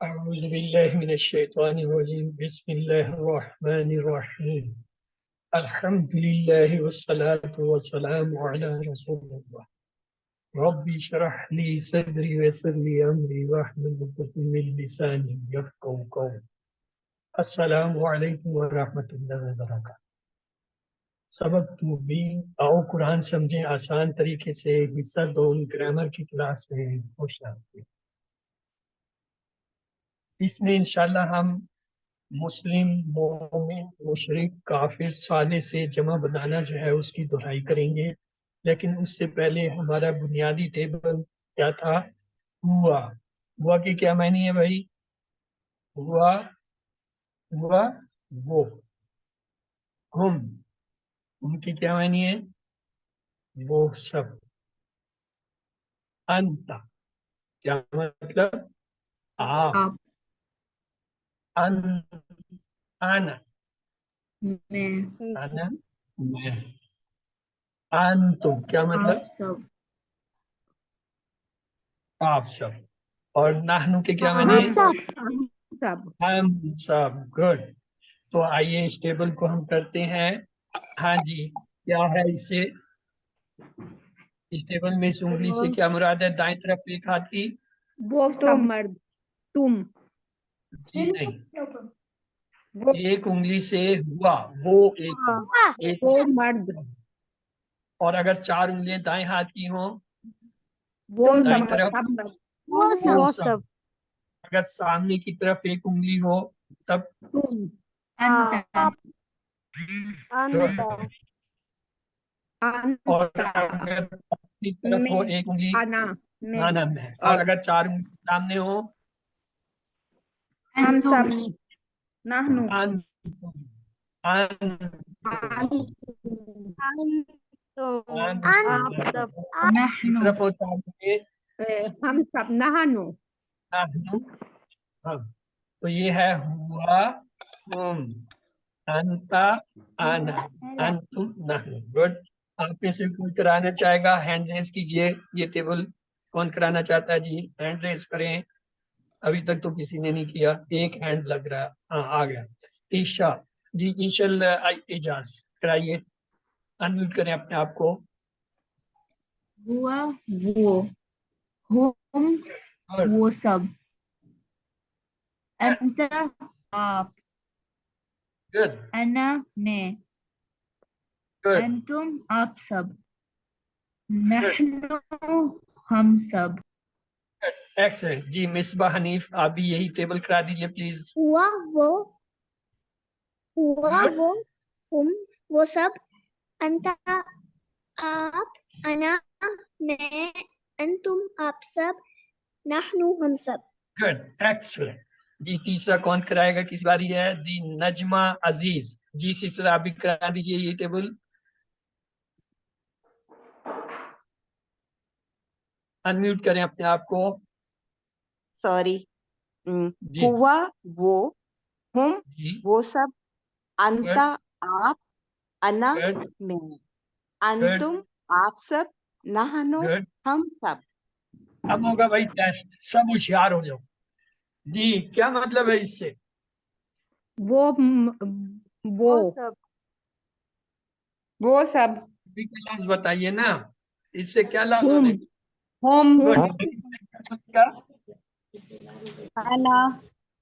أعوذ بالله من الشيطان الرجيم بسم الله الرحمن الرحيم الحمد لله والصلاة والسلام على رسول الله ربي اشرح لي صدري ويسر لي أمري واحلل عقدة من لساني يفقهوا قولي السلام علیکم ورحمۃ اللہ وبرکاتہ۔ سبق 2B آؤ قرآن سمجھیں آسان طریقے سے حصہ 2 گرامر کی کلاس میں خوش آمدید۔ اس میں انشاءاللہ ہم مسلم، مومن، مشرک، کافر، صالح سے جمع بنانا جو ہے اس کی دہرائی کریں گے، لیکن اس سے پہلے ہمارا بنیادی ٹیبل کیا تھا؟ ہوا۔ ہوا کی کیا معنی ہے بھائی؟ ہوا، ہوا وہ۔ ہم، ان کی کیا معنی ہے؟ وہ سب۔ انتا، کیا مطلب؟ آپ۔ انا، میں، انا میں۔ انتم، کیا مطلب؟ آپ سب، آپ سب۔ اور نحنو کے کیا معنی ہے؟ سب۔ ہم سب۔ گڈ۔ تو آئیے اس ٹیبل کو ہم کرتے ہیں۔ ہاں جی، کیا ہے اس سے؟ اس ٹیبل میں اس انگلی سے کیا مراد ہے؟ دائیں طرف ایک ہاتھ کی؟ وہ سب مرد، تم۔ جی نہیں، ایک انگلی سے ہوا، وہ ایک وہ مرد، اور اگر 4 انگلیاں دائیں ہاتھ کی ہوں وہ دائیں سب طرف مرد، وہ سب۔ اگر سامنے کی طرف ایک انگلی ہو تب تم، اور اگر کی طرف ہو ایک انگلی انا، میں، انا میں، اور اگر 4 انگلی سامنے ہو ہم سب، نحنو، انتم، آپ سب، کی طرف ہو 4 انگلی ہم سب، نحنو، نحنو، ہم۔ تو یہ ہے ہوا، ہم، انتا، انا، انتم، نحنو۔ گڈ۔ آپ میں سے کوئی کرانا چاہے گا ہینڈ ریز کیجئے۔ یہ ٹیبل کون کرانا چاہتا ہے جی؟ ہینڈ ریز کریں۔ ابھی تک تو کسی نے نہیں کیا، ایک ہینڈ لگ رہا ہے۔ ہاں آ گیا عیشا جی۔ اعجاز کرائیے، انمیوٹ کریں اپنے آپ کو۔ ہوا وہ، ہم Good. وہ سب، انتا آپ، Good. انا میں، Good. انتم آپ سب، نحنو ہم سب۔ ایکسلنٹ جی۔ مصباح حنیف آپ بھی یہی ٹیبل کرا دیجیے پلیز۔ ہوا وہ، ہوا Good. وہ، ہم وہ سب، انتا آپ، انا میں، انتم آپ سب، نحنو ہم سب۔ گڈ، ایکسلنٹ جی۔ تیسرا کون کرائے گا؟ کس باری ہے؟ جی نجمہ عزیز جی۔ سلسلہ آپ بھی کرا دیجیے یہ ٹیبل۔ انمیوٹ کریں اپنے آپ کو۔ سوری، جی ہوا وہ، ہم جی۔ وہ سب، انتا آپ، انا گڈ میں، گڈ انتم آپ سب، نحنو گڈ۔ ہم سب۔ اب ہوگا بھائی ٹیسٹ، سب ہوشیار ہو جاؤ جی۔ کیا مطلب ہے اس سے؟ وہ سب، وہ سب، بھی کا لفظ بتائیے نا، اس سے کیا لفظ ہم، ہونے ہم، کا؟ انا،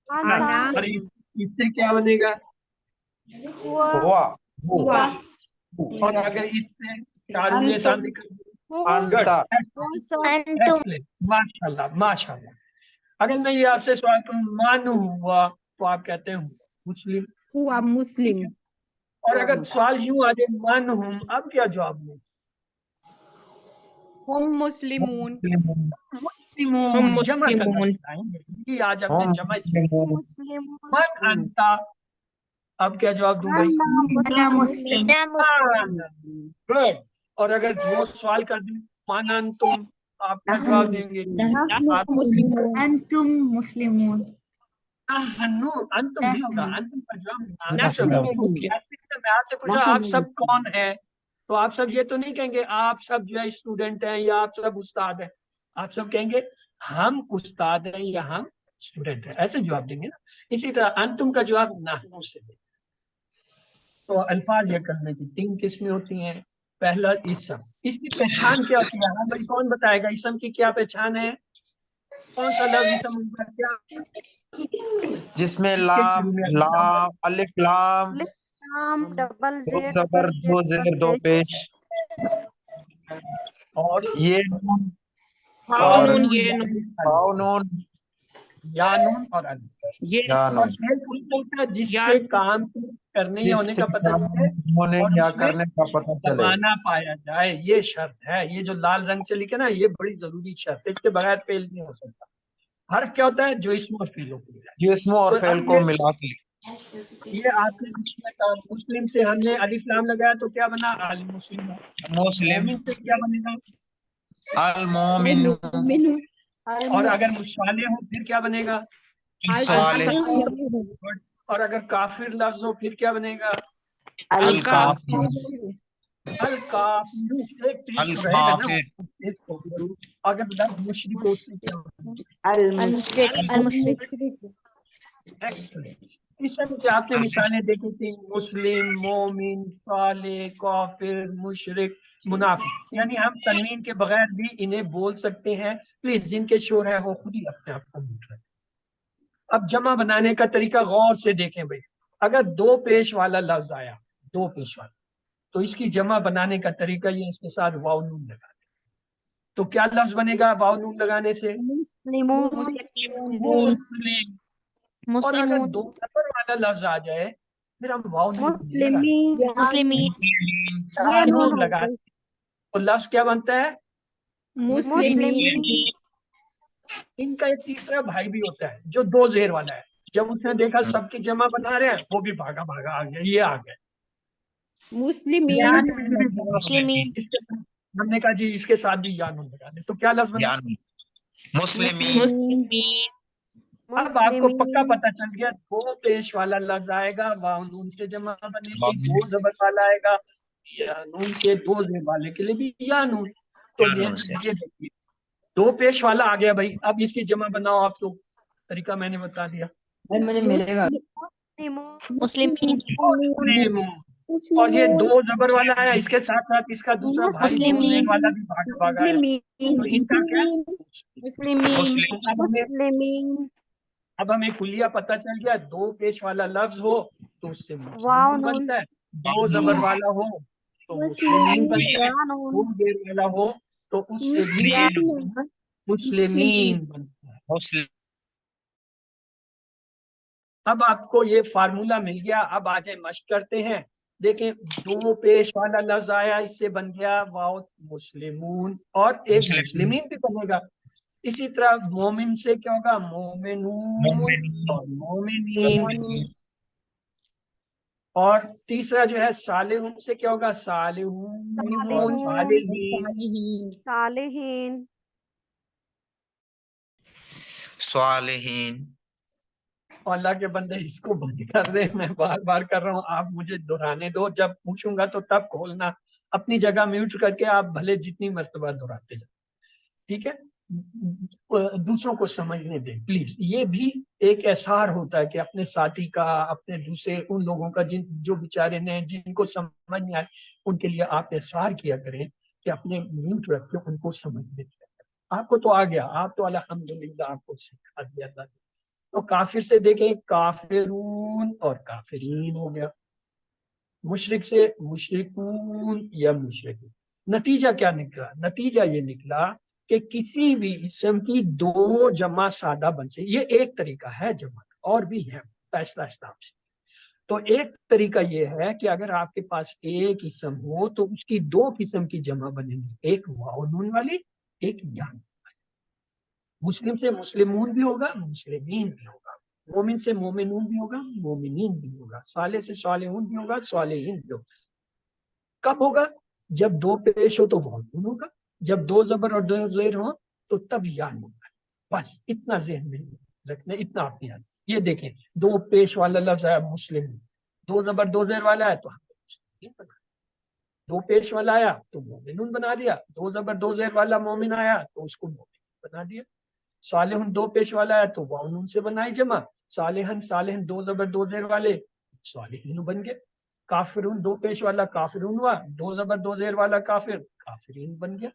انا، اور اس سے کیا بنے گا؟ ہوا، ہوا، اور اگر اس سے 4 انگلیاں سامنے کر دیں؟ انتا، انتم، ماشاء اللہ ماشاء اللہ۔ اگر میں یہ آپ سے سوال کروں من ہوا تو آپ کہتے ہیں مسلم، ہوا ٹھیک مسلم، ہے؟ اور اگر سوال یوں آ جائے من ہوں، اب کیا جواب دیں؟ ہم مسلمون، مسلمون، جمع کرنا چاہیں گے آج ہم نے جمع سے من انتا، اب کیا جواب دوں بھائی؟ انا مسلم، گڈ۔ اور اگر وہ سوال کر دیں من انتم، آپ کیا جواب دیں گے؟ انتم مسلمون، نحنو، انتم نہیں ہوگا، انتم کا جواب نحن ہوگا۔ مسلم، میں آپ سے پوچھا آپ سب کون ہیں، تو آپ سب یہ تو نہیں کہیں گے آپ سب جو ہے اسٹوڈنٹ ہیں یا آپ سب استاد ہیں۔ آپ سب کہیں گے ہم استاد ہیں یا ہم اسٹوڈنٹ ہے، ایسے جواب دیں گے نا. اسی طرح انتم کا جواب نحنو سے دیں. تو الفاظ یا کرنے کی 3 قسمیں ہوتی ہیں. پہلا اسم، اس کی پہچان کیا ہوتی ہے؟ ہاں بھائی کون بتائے گا اسم کی کیا پہچان ہے؟ کون سا لفظ اسم کا کیا جس میں اس کے لام، شروع میں لام، الف لام، لام ڈبل دو زیڈ زبر، دو زیر، دو پیش، اور یہ نون اور اور واو نون نون، یا نون اور الف. یا اور نون، فعل کس چلتا ہے؟ جس سے کام کرنے یا جس ہونے سے کا پتہ کام چلے ہونے اور یا اس میں کرنے کا پتہ چلے. زمانہ پایا جائے، یہ شرط ہے. یہ جو لال رنگ سے لکھے نا یہ بڑی ضروری شرط ہے، اس کے بغیر فعل نہیں ہو سکتا. حرف کیا ہوتا ہے؟ جو اسم اور فعل ہوتی ہے. جو اسم اور تو فعل اب کو ملا کے یہ آپ نے مسلم سے ہم نے الف لام لگایا تو کیا بنا؟ المسلم. مسلم، مومن سے کیا بنے گا؟ المومن، اور اگر مصالح ہو پھر کیا بنے گا؟ الصالح، اور اگر کافر لفظ ہو پھر کیا بنے گا؟ الکافر، الکافر. ایک پیش تو رہے گا نا. الکافر، اگر لفظ مشرک ہو اس سے کیا ہوگا؟ المشرق. Excellent. اس طرح کی آپ نے مثالیں دیکھی تھی، مسلم، مومن، صالح، کافر، مشرک، منافق. یعنی ہم تنوین کے بغیر بھی انہیں بول سکتے ہیں. پلیز جن کے شور ہے وہ خود ہی اپنے آپ کو میوٹ رکھیں. اب جمع بنانے کا طریقہ غور سے دیکھیں بھائی. اگر 2 پیش والا لفظ آیا، 2 پیش والا، تو اس کی جمع بنانے کا طریقہ یہ اس کے ساتھ واو نون لگا دیں. تو کیا لفظ بنے گا واو نون لگانے سے؟ مسلم. اور اگر 2 زبر والا لفظ آ جائے پھر ہم واو نون نہیں لگاتے، مسلمین. یا نون لگاتے. تو لفظ کیا بنتا ہے؟ ان کا ایک تیسرا بھائی بھی ہوتا ہے جو 2 زیر والا ہے. جب اس نے دیکھا سب کی جمع بنا رہے ہیں وہ بھی بھاگا آ گیا، یہ آ گیا مسلمین. ہم نے کہا جی اس کے ساتھ بھی یا نون لگا دیں. تو کیا لفظ بنا؟ یعنی مسلمین. اب آپ کو پکا پتہ چل گیا 2 پیش والا لفظ آئے گا واو نون سے جمع بنے گی، 2 زبر والا آئے گا یا نون سے، 2 زیر والے کے لیے بھی یا نون. تو یا نون سے. یہ دیکھیے 2 پیش والا آ گیا بھائی. اب اس کی جمع بناؤ آپ لوگ، طریقہ میں نے بتا دیا. مسلمین. مسلم. اور یہ 2 زبر والا آیا، اس کے ساتھ ساتھ اس کا دوسرا بھائی 2 مسلمین. زیر والا بھی بھاگا آیا. تو ان کا کیا؟ مسلم، اب ہمیں کلیہ پتہ چل گیا 2 پیش والا لفظ ہو تو اس سے مسلم بنتا ہے، 2 زبر والا ہو تو مسلمین بنتا ہے، 2 زیر والا ہو تو اس سے بھی مسلمین بنتا ہے. مسلم. اب آپ کو یہ فارمولا مل گیا. اب آ جائیں مشق کرتے ہیں. دیکھیں 2 پیش والا لفظ آیا، اس سے بن گیا واو مسلمون، اور ایک مسلمین بھی بنے گا. اسی طرح مومن سے کیا ہوگا؟ مومنون اور مومنین. اور تیسرا جو ہے صالحون سے کیا ہوگا؟ صالحون اور صالحین. صالحین. اور اللہ کے بندے اس کو بند کر دیں، میں بار بار کر رہا ہوں، آپ مجھے دہرانے دو. جب پوچھوں گا تو تب کھولنا. اپنی جگہ میوٹ کر کے آپ بھلے جتنی مرتبہ دہراتے جائیں، ٹھیک ہے؟ دوسروں کو سمجھنے دیں پلیز. یہ بھی ایک احسار ہوتا ہے کہ اپنے ساتھی کا، اپنے دوسرے ان لوگوں کا جو بیچارے نے جن کو سمجھ نہیں آئے، ان کے لیے آپ احسار کیا کریں کہ اپنے میوٹ رکھ کے ان کو سمجھنے دیں. آپ کو تو آ گیا، آپ تو الحمدللہ آپ کو سکھا دیا اللہ نے. تو کافر سے دیکھیں کافرون اور کافرین ہو گیا. مشرک سے مشرکون یا مشرکون. نتیجہ کیا نکلا؟ نتیجہ یہ نکلا کہ کسی بھی اسم کی 2 جمع سادہ بن سے. یہ ایک طریقہ ہے جمع کا، اور بھی ہے آہستہ آہستہ آپ سے. تو ایک طریقہ یہ ہے کہ اگر آپ کے پاس ایک اسم ہو تو اس کی 2 قسم کی جمع بنے گی، ایک واو نون والی، ایک یا نون والی. مسلم سے مسلمون بھی ہوگا، مسلمین بھی ہوگا. مومن سے مومنون بھی ہوگا، مومنین بھی ہوگا. صالح سے صالحون بھی ہوگا، صالحین بھی ہوگا. کب ہوگا؟ جب 2 پیش ہو تو واو نون ہوگا، جب 2 زبر اور 2 زیر ہو تو تب یا نون ہوگا. بس اتنا ذہن میں رکھنا، اتنا آپ یاد. یہ دیکھیں 2 پیش والا لفظ آیا مسلم، 2 زبر 2 زیر والا ہے تو ہم نے مسلمین بنا دیا. 2 پیش والا آیا تو مومنون بنا دیا، 2 زبر 2 زیر والا مومن آیا تو اس کو مومن بنا دیا. صالحن دو پیش والا ہے تو واو نون سے بنائی جمع. صالحن صالحن دو زبر دو زیر والے صالحین بن گئے. کافرون دو پیش والا کافرون ہوا, دو زبر دو زیر والا کافر کافرین بن گیا.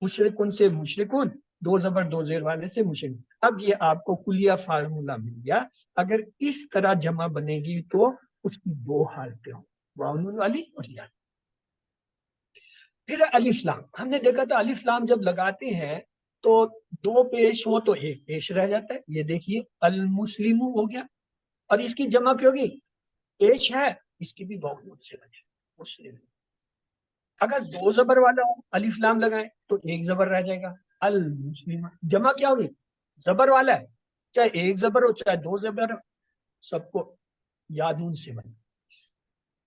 مشرکن سے مشرکون, دو زبر دو زیر والے سے مشرک. اب یہ آپ کو کلیہ فارمولا مل گیا. اگر اس طرح جمع بنے گی تو اس کی دو حالتیں ہوں, واو نون والی اور یا. پھر الف لام, ہم نے دیکھا تھا الف لام جب لگاتے ہیں تو دو پیش ہو تو ایک پیش رہ جاتا ہے. یہ دیکھیے المسلم ہو گیا, اور اس کی جمع کیا ہوگی, پیش ہے, اس کی بھی واو نون سے بنے مسلم. اگر دو زبر والا ہو الف لام لگائیں تو ایک زبر رہ جائے گا المسلم. جمع کیا ہوگی, زبر والا ہے, چاہے ایک زبر ہو چاہے دو زبر ہو, سب کو یا نون سے بنے.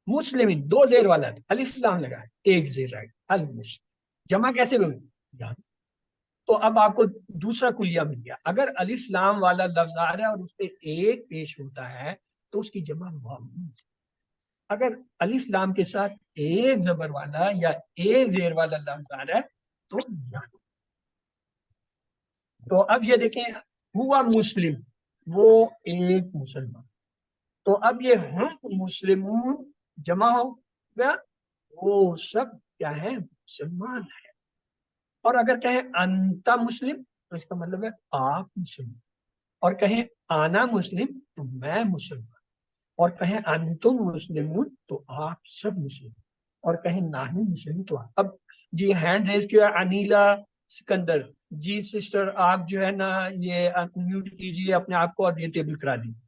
مسلمین دو زیر والا ہے, الف لام لگائیں ایک زیر رہے گا المسلم. جمع کیسے ہوگی, یا. تو اب آپ کو دوسرا کلیہ مل گیا. اگر الف لام والا لفظ آ رہا ہے اور اس پہ ایک پیش ہوتا ہے تو اس کی جمع واو نون سے. اگر الف لام کے ساتھ ایک زبر والا یا ایک زیر والا لفظ آ رہا ہے تو یا. تو اب یہ دیکھیں ہوا مسلم, وہ ایک مسلمان. تو اب یہ ہم مسلمون جمع ہو گیا, وہ سب کیا ہے, مسلمان ہے. اور اگر کہیں انتا مسلم تو اس کا مطلب ہے آپ مسلم, اور کہیں آنا مسلم تو میں مسلمان, اور کہیں انتم مسلمون تو آپ سب مسلم, اور کہیں نحن مسلم تو آپ. اب جی ہینڈ ریز کیا انیلا سکندر جی, سسٹر آپ جو ہے نا یہ میوٹ کیجیے اپنے آپ کو اور یہ ٹیبل کرا دیجیے,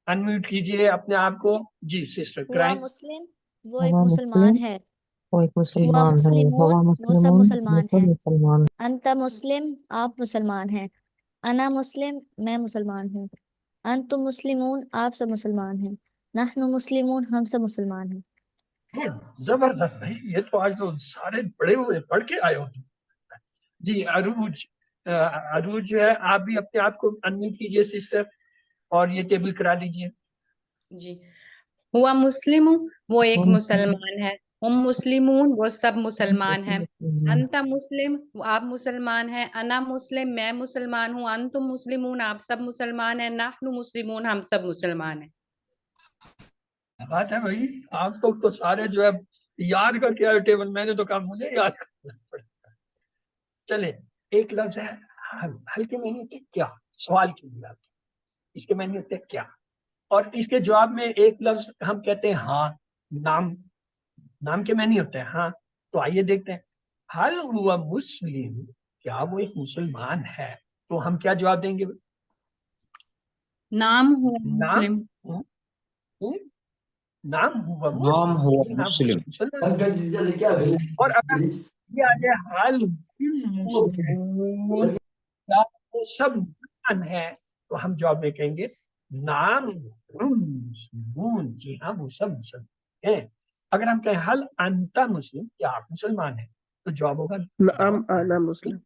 انمیوٹ کیجیے اپنے آپ کو. جی سسٹر ہوا کرائیں. مسلم وہ ایک مسلمان ہے. وہ ایک ہوا مسلمان ہے. مسلمون ہوا وہ سب مسلمون مسلمان وہ ہیں. سب مسلمان. انت مسلم آپ مسلمان ہیں. انا مسلم میں مسلمان ہوں. انتم مسلمون آپ سب مسلمان ہیں. نحن مسلمون ہم سب مسلمان ہیں. گڈ, زبردست بھائی, یہ تو آج تو سارے بڑے ہوئے پڑھ کے آئے ہو. جی عروج, عروج جو ہے آپ بھی اپنے آپ کو انمیوٹ کیجیے سسٹر اور یہ ٹیبل کرا دیجیے. جی ہوا مسلم وہ ایک ہم مسلمان ہے. ہم مسلمون وہ سب مسلمان ہیں. مسلمان. انتا مسلم آپ مسلمان ہیں. انا مسلم میں مسلمان ہوں. انتم مسلمون آپ سب مسلمان ہیں. نحن مسلمون ہم سب مسلمان ہیں. بات ہے بھائی, آپ لوگ تو سارے جو ہے یاد کر کے آئے ٹیبل, میں نے تو کہا مجھے یاد کرنا پڑتا. چلے ایک لفظ ہے حل. حل کے معنی ہوتے کیا, سوال کی بات, اس کے معنی ہوتے کیا, اور اس کے جواب میں ایک لفظ ہم کہتے ہیں ہاں. نام, نام کے معنی ہوتے ہیں ہاں. تو آئیے دیکھتے ہیں, حل ہوا مسلم, کیا وہ ایک مسلمان ہے, تو ہم کیا جواب دیں گے. نام ہوا نام مسلم. نام ہوا نام ہوا مسلم, نام مسلم. مسلم. اور اگر یہ آ جائے حل مسلمون, کیا وہ سب مسلمان ہے, تو ہم جواب میں کہیں گے نام ہم مسلمون, جی ہاں وہ سب مسلمان ہیں. اگر ہم کہیں حل انتا مسلم, کیا آپ مسلمان ہیں, تو جواب ہوگا نعم انا مسلم.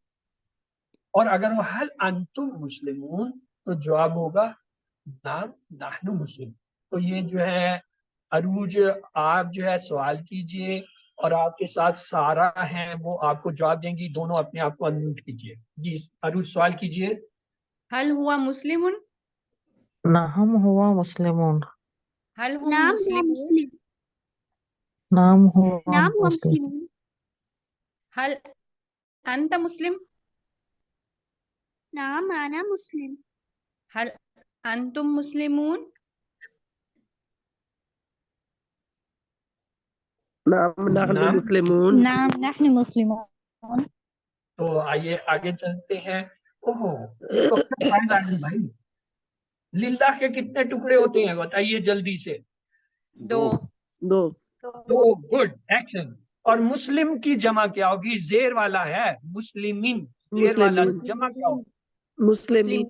اور اگر وہ حل انتم مسلمون تو جواب ہوگا نام نحن مسلم. تو یہ جو ہے عروج, آپ جو ہے سوال کیجئے اور آپ کے ساتھ سارا ہیں وہ آپ کو جواب دیں گی. دونوں اپنے آپ کو انمیوٹ کیجئے. جی عروج سوال کیجئے. حل ہوا مسلم. نعم ہوا مسلمون. حل ہم نام ہوا مسلمون. مسلم. نام ہوا نام ہوا مسلم. مسلم. حل انت مسلم. نام انا مسلم. حل انتم مسلمون. نعم نحن نعم. مسلمون. نام نحن مسلمون. تو آئیے آگے چلتے ہیں. اوہو, یہ تو اپنا فائدہ ہے بھائی. للہ کے کتنے ٹکڑے ہوتے ہیں بتائیے جلدی سے. دو. دو. تو گڈ ایکشن. اور مسلم کی جمع کیا ہوگی, زیر والا ہے مسلمین, زیر والا مسلمین. جمع کیا ہوگی مسلمین.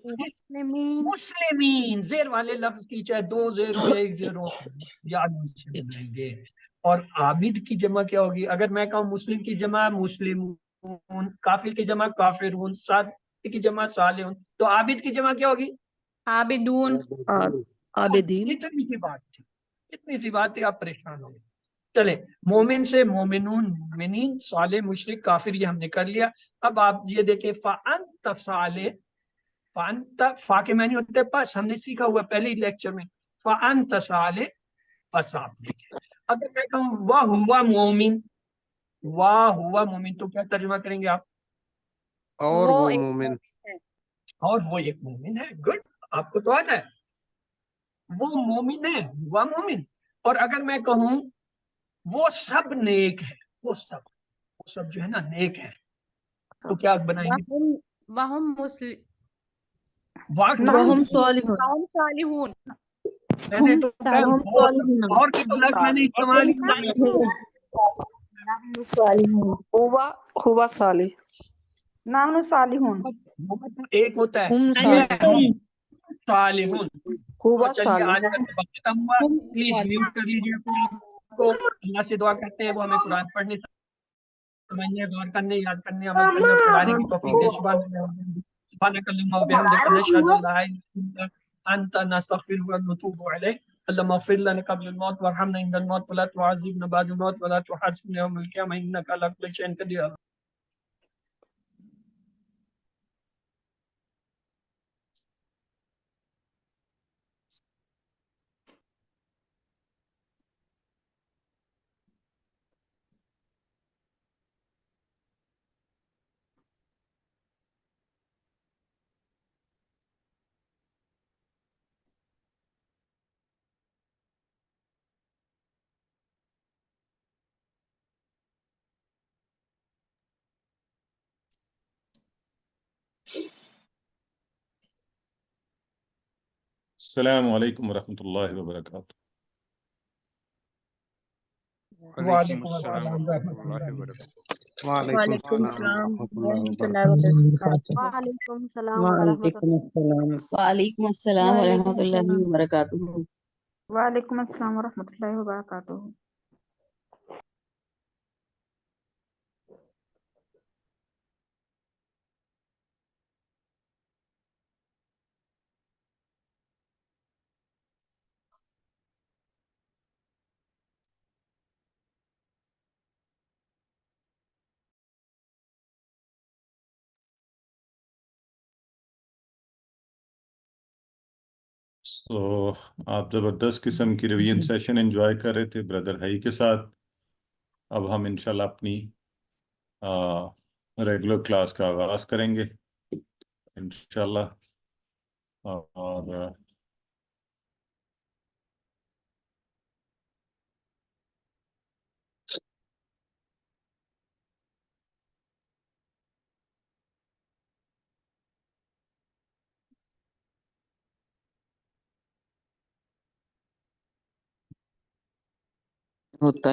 مسلمین. زیر والے لفظ کی چاہے دو زیر ہو یا ایک زیر ہو یاد سے بنائیں گے. اور عابد کی جمع کیا ہوگی, اگر میں کہوں مسلم کی جمع مسلمون, کافر کی جمع کافرون, صالح کی جمع صالحون, تو عابد کی جمع کیا ہوگی عابدون. عابدین. اتنی سی بات تھی, اتنی سی بات تھی, آپ پریشان ہو گئے. چلیں مومن سے مومنون مومنین صالح مشرک کافر یہ ہم نے کر لیا. اب آپ یہ دیکھیں فانت صالح فانت فا کے معنی ہوتے ہیں پس ہم نے سیکھا ہوا پہلے ہی لیکچر میں فانت صالح پس آپ دیکھیں. اگر میں کہوں واہ ہوا مومن واہ ہوا مومن تو کیا ترجمہ کریں گے آپ؟ اور وہ ایک مومن ہے. اور وہ ایک مومن ہے. گڈ آپ کو تو آتا ہے وہ مومن ہے وہ مومن. اور اگر میں کہوں وہ سب نیک ہے وہ سب جو ہے نا نیک ہے تو کیا بنائیں گے؟ وہم مسلم وَهُمْ صالحون. میں نے تو کہا اور کے لفظ میں نے استعمال کیا. ہوا صالح وہ تو ایک ہوتا ہے ہم یہ صالحون صالحون. ہوا تو چلیے صالح آج کا سبق ختم ہوا. پلیز میوٹ کر لیجیے اپنے آپ کو. اللہ سے دعا کرتے ہیں وہ ہمیں قرآن پڑھنے سمجھنے غور کرنے یاد کرنے عمل کرنے اور پڑھانے کی توفیق دے. سبحانك اللهم وبحمدك نشهد ان لا اله الا انت نستغفرك ونتوب اليك. اللهم اغفر لنا قبل الموت وارحمنا عند الموت ولا تعذبنا بعد الموت ولا تحاسبنا يوم القيامه انك على كل شيء قدير. السلام علیکم ورحمۃ اللہ وبرکاتہ. وعلیکم السلام ورحمۃ اللہ وبرکاتہ. وعلیکم السلام ورحمۃ اللہ وبرکاتہ. وعلیکم السلام ورحمۃ وعلیکم السلام. وعلیکم السلام وعلیکم ورحمۃ اللہ السلام. وبرکاتہ. وعلیکم السلام ورحمۃ اللہ وبرکاتہ. تو آپ زبردست قسم کی ریویژن سیشن انجوائے کر رہے تھے بردر ہائی کے ساتھ. اب ہم انشاءاللہ اپنی ریگولر کلاس کا آغاز کریں گے انشاءاللہ. اور ہوتا ہی